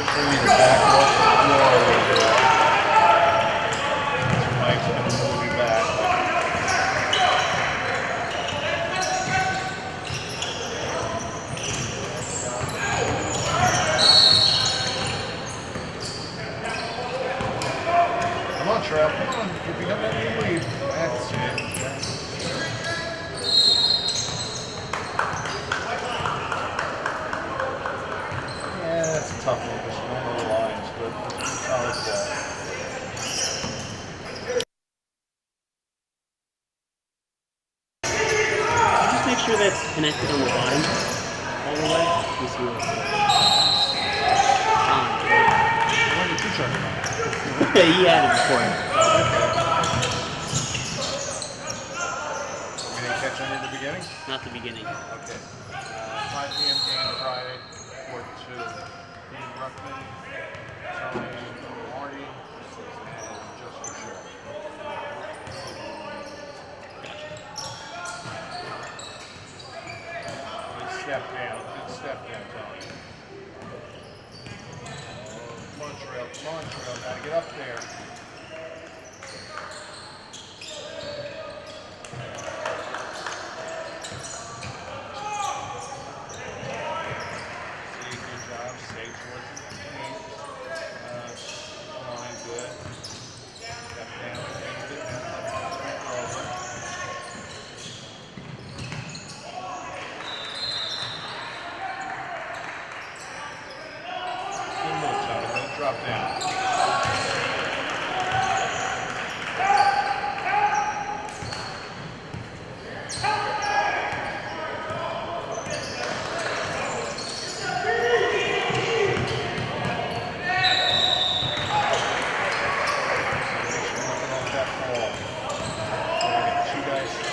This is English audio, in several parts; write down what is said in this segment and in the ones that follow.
Hopefully the back off the floor a little bit. Mike's going to move you back. Come on, Trev. Come on. If you have any lead, that's it. Yeah, that's a tough one because one of the lines, but it's a solid ball. Just make sure that's connected on the bottom all the way. You see what's When did you turn it on? he had it before. We didn't catch any at the beginning? Not the beginning. Okay. 5 p.m. game Friday, Court 2. Dean Ruckman, Tony Marty, and Justin Shaw. Good step down. Good step down, Tony. Come on, Trail. Come on, Trail. Gotta get up there. Drop down.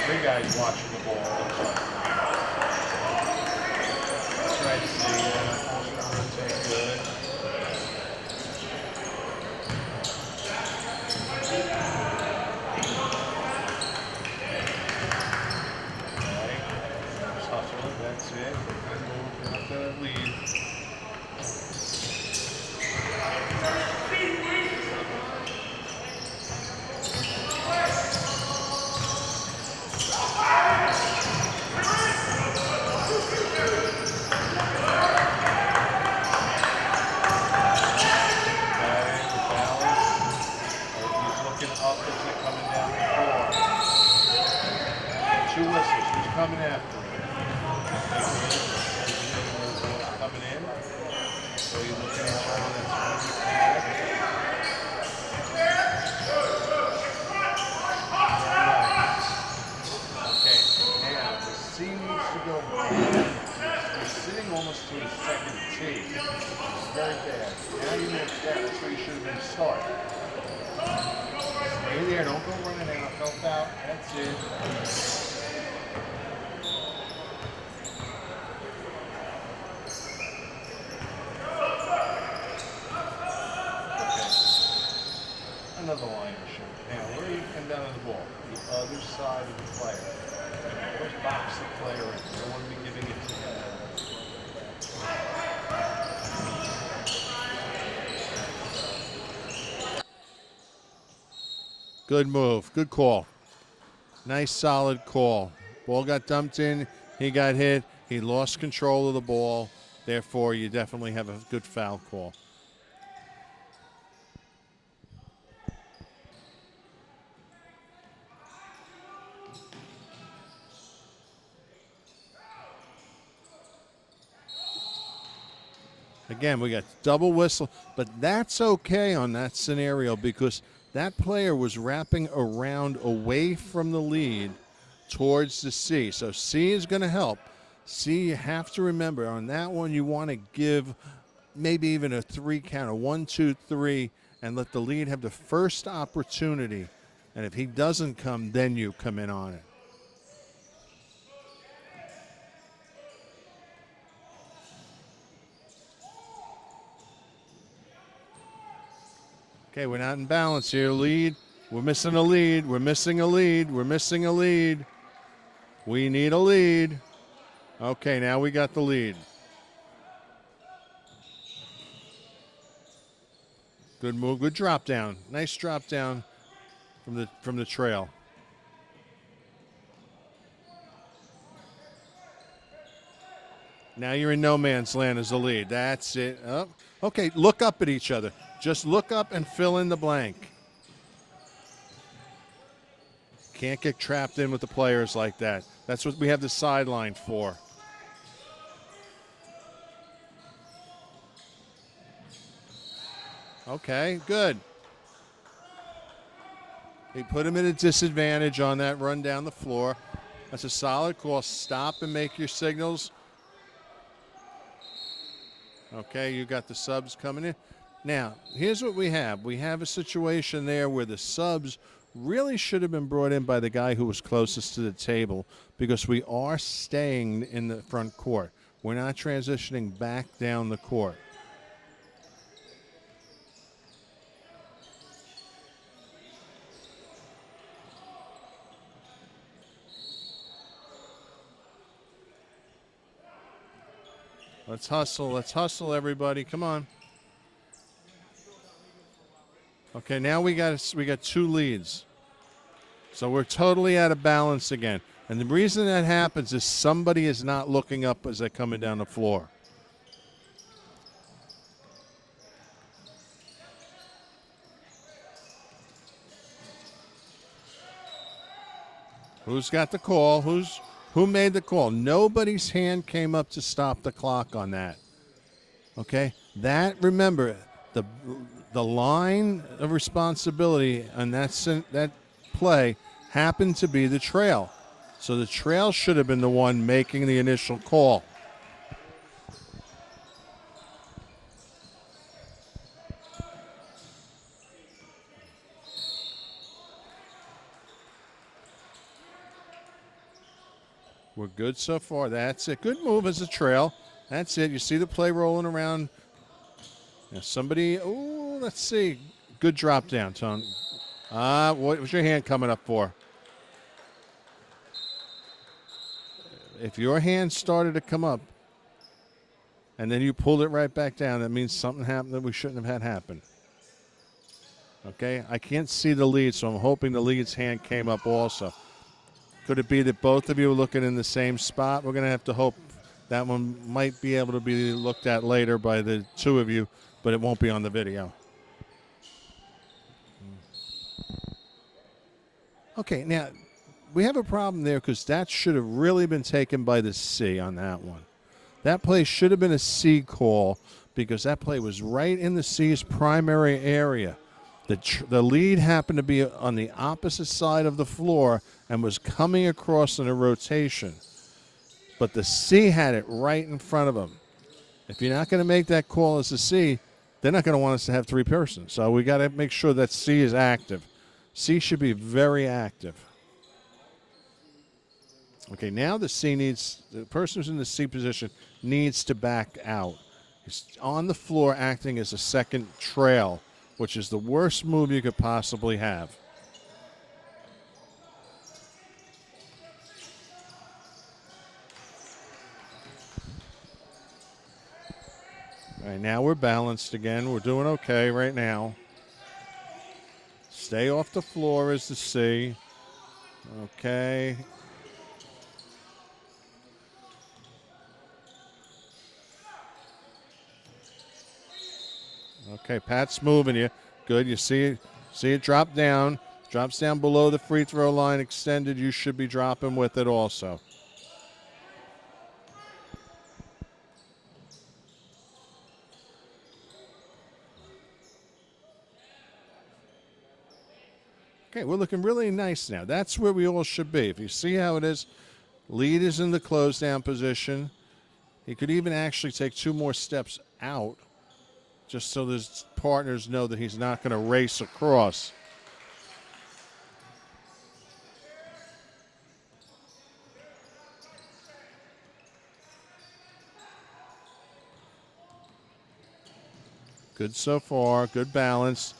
Three guys watching the ball. Try to see. Take good. That's it. We'll have to lead. He's looking up as they're coming down the floor. 2 whistles. Who's coming after him? Coming in. So you're looking at someone that's okay, now the C needs to go back. He's sitting almost to his second tee. It's very bad. Now you move that. That's where you should have been starting. Stay there. Don't go running out. Help out. That's it. Another line issue. Now, where are you come down to the ball? The other side of the player. Where's box the player in? You don't want to be giving it to him. Good move. Good call. Nice, solid call. Ball got dumped in. He got hit. He lost control of the ball. Therefore, you definitely have a good foul call. Again, we got double whistle, but that's okay on that scenario because that player was wrapping around away from the lead towards the C. So C is going to help. C, you have to remember on that one, you want to give maybe even a 3 count, a 1, 2, 3, and let the lead have the first opportunity. And if he doesn't come, then you come in on it. Okay, we're not in balance here. Lead. We're missing a lead. We're missing a lead. We're missing a lead. We need a lead. Okay, now we got the lead. Good move. Good drop down. Nice drop down from the trail. Now you're in no man's land as the lead. That's it. Oh, okay, look up at each other. Just look up and fill in the blank. Can't get trapped in with the players like that. That's what we have the sideline for. Okay, good. He put him at a disadvantage on that run down the floor. That's a solid call. Stop and make your signals. Okay, you got the subs coming in. Now, here's what we have. We have a situation there where the subs really should have been brought in by the guy who was closest to the table because we are staying in the front court. We're not transitioning back down the court. Let's hustle, everybody. Come on. Okay, now we got two leads. So we're totally out of balance again. And the reason that happens is somebody is not looking up as they're coming down the floor. Who's got the call? Who made the call? Nobody's hand came up to stop the clock on that. Okay? That, remember, the line of responsibility on that play happened to be the trail. So the trail should have been the one making the initial call. We're good so far. That's it. Good move as a trail. That's it. You see the play rolling around. Now somebody, oh, let's see. Good drop down, Tony. What was your hand coming up for? If your hand started to come up and then you pulled it right back down, that means something happened that we shouldn't have had happen. Okay? I can't see the lead, so I'm hoping the lead's hand came up also. Could it be that both of you are looking in the same spot? We're going to have to hope that one might be able to be looked at later by the two of you, but it won't be on the video. Okay, now we have a problem there because that should have really been taken by the C on that one. That play should have been a C call because that play was right in the C's primary area. The lead happened to be on the opposite side of the floor and was coming across in a rotation. But the C had it right in front of him. If you're not going to make that call as a C, they're not going to want us to have three persons. So we got to make sure that C is active. C should be very active. Okay, now the person who's in the C position needs to back out. He's on the floor acting as a second trail, which is the worst move you could possibly have. All right, now we're balanced again. We're doing okay right now. Stay off the floor is the C. Okay. Okay, Pat's moving you. Good. You see it drop down. Drops down below the free throw line extended. You should be dropping with it also. Okay, we're looking really nice now. That's where we all should be. If you see how it is, lead is in the close down position. He could even actually take two more steps out just so his partners know that he's not going to race across. Good so far, good balance.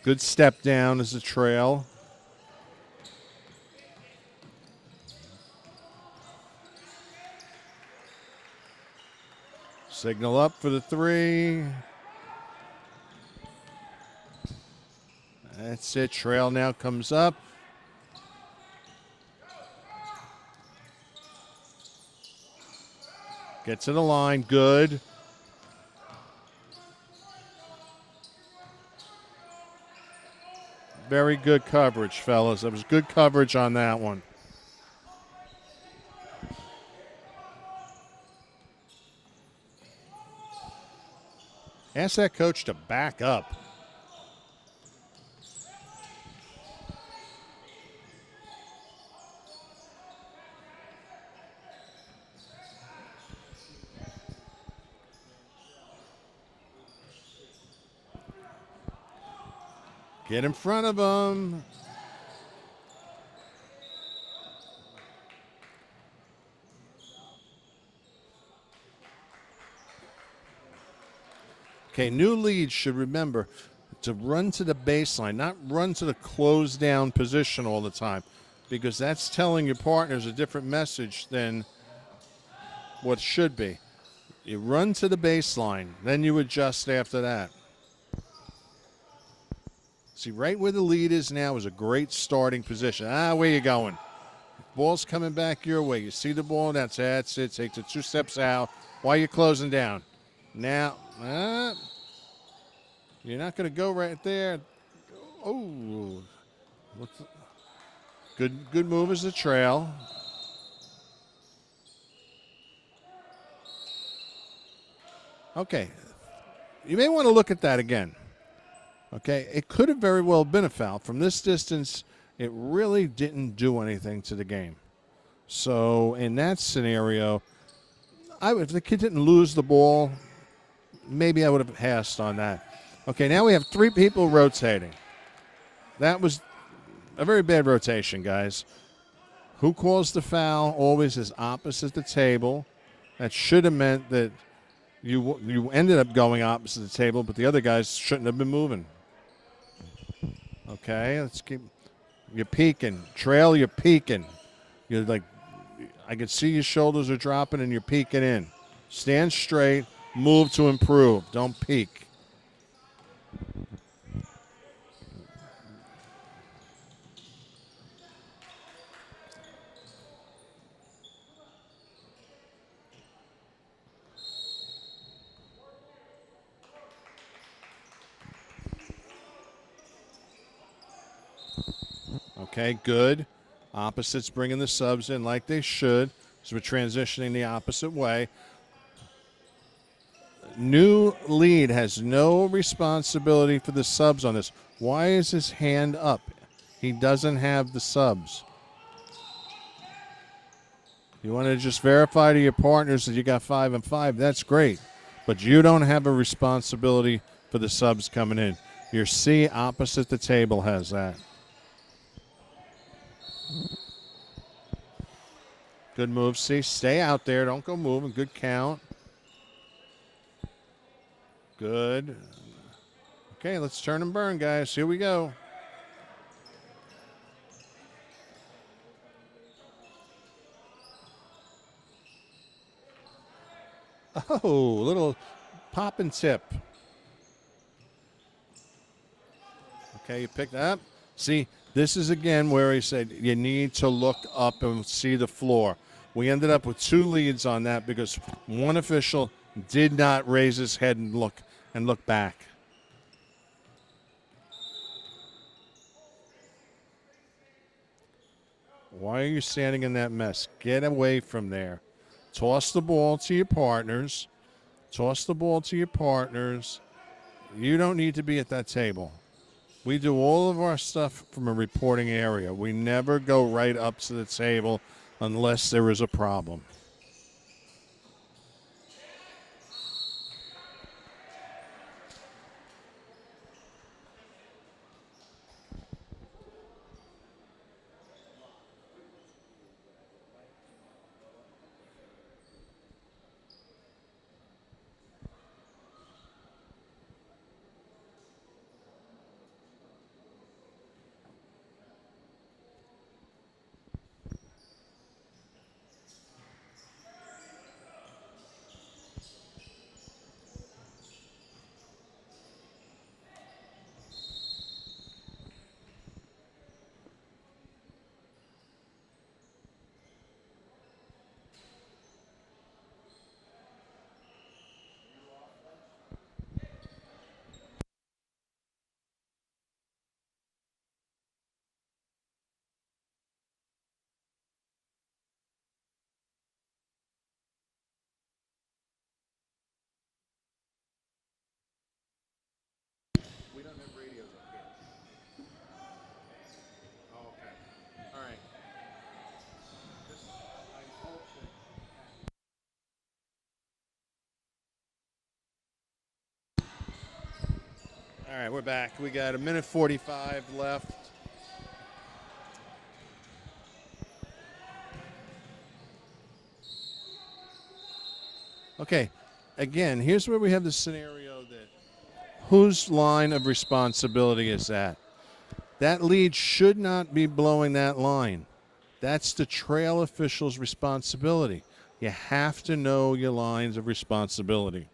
Good step down as a trail. Signal up for the three. That's it. Trail now comes up. Get to the line. Good. Very good coverage, fellas. That was good coverage on that one. Ask that coach to back up. Get in front of him. Okay, new leads should remember to run to the baseline, not run to the closed down position all the time, because that's telling your partners a different message than what should be. You run to the baseline, then you adjust after that. See, right where the lead is now is a great starting position. Where you going? Ball's coming back your way. You see the ball, that's it. Take the 2 steps out while you're closing down. Now, you're not going to go right there. Oh, good move as the trail. Okay, you may want to look at that again. Okay, it could have very well been a foul. From this distance, it really didn't do anything to the game. So in that scenario, if the kid didn't lose the ball, maybe I would have passed on that. Okay, now we have 3 people rotating. That was a very bad rotation, guys. Who calls the foul always is opposite the table. That should have meant that you ended up going opposite the table, but the other guys shouldn't have been moving. Okay, let's keep. You're peeking. Trail, you're peeking. You're like, I can see your shoulders are dropping and you're peeking in. Stand straight, move to improve. Don't peek. Okay, good. Opposites bringing the subs in like they should. So we're transitioning the opposite way. New lead has no responsibility for the subs on this. Why is his hand up? He doesn't have the subs. You want to just verify to your partners that you got 5 and 5. That's great. But you don't have a responsibility for the subs coming in. Your C opposite the table has that. Good move, C. Stay out there. Don't go moving. Good count. Good. Okay, let's turn and burn, guys. Here we go. Oh, little pop and tip. Okay, you picked that up. See, this is again where he said you need to look up and see the floor. We ended up with 2 leads on that because one official did not raise his head and look back. Why are you standing in that mess? Get away from there. Toss the ball to your partners. Toss the ball to your partners. You don't need to be at that table. We do all of our stuff from a reporting area. We never go right up to the table unless there is a problem. All right, we're back. We got a minute 45 left. Okay, again, here's where we have the scenario that whose line of responsibility is that? That lead should not be blowing that line. That's the trail official's responsibility. You have to know your lines of responsibility.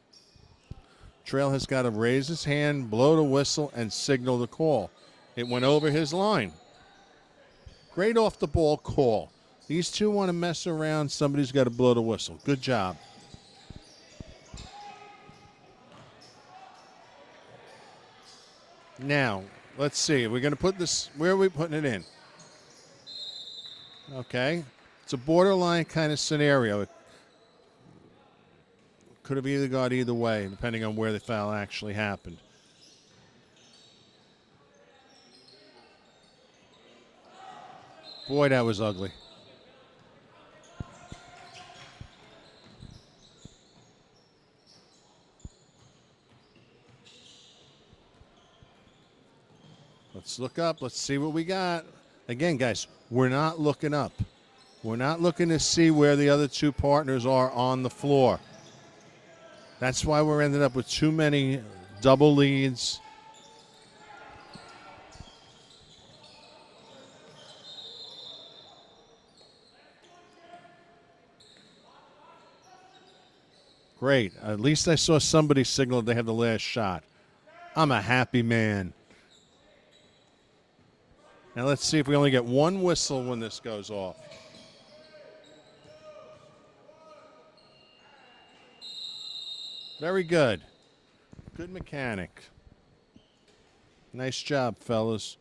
Trail has got to raise his hand, blow the whistle, and signal the call. It went over his line. Great off the ball call. These two want to mess around. Somebody's got to blow the whistle. Good job. Now, let's see. We're going to put this, where are we putting it in? Okay. It's a borderline kind of scenario. It could have either gone either way, depending on where the foul actually happened. Boy, that was ugly. Let's look up. Let's see what we got. Again, guys, we're not looking up. We're not looking to see where the other two partners are on the floor. That's why we're ending up with too many double leads. Great. At least I saw somebody signal they have the last shot. I'm a happy man. Now let's see if we only get one whistle when this goes off. Very good. Good mechanic. Nice job, fellas.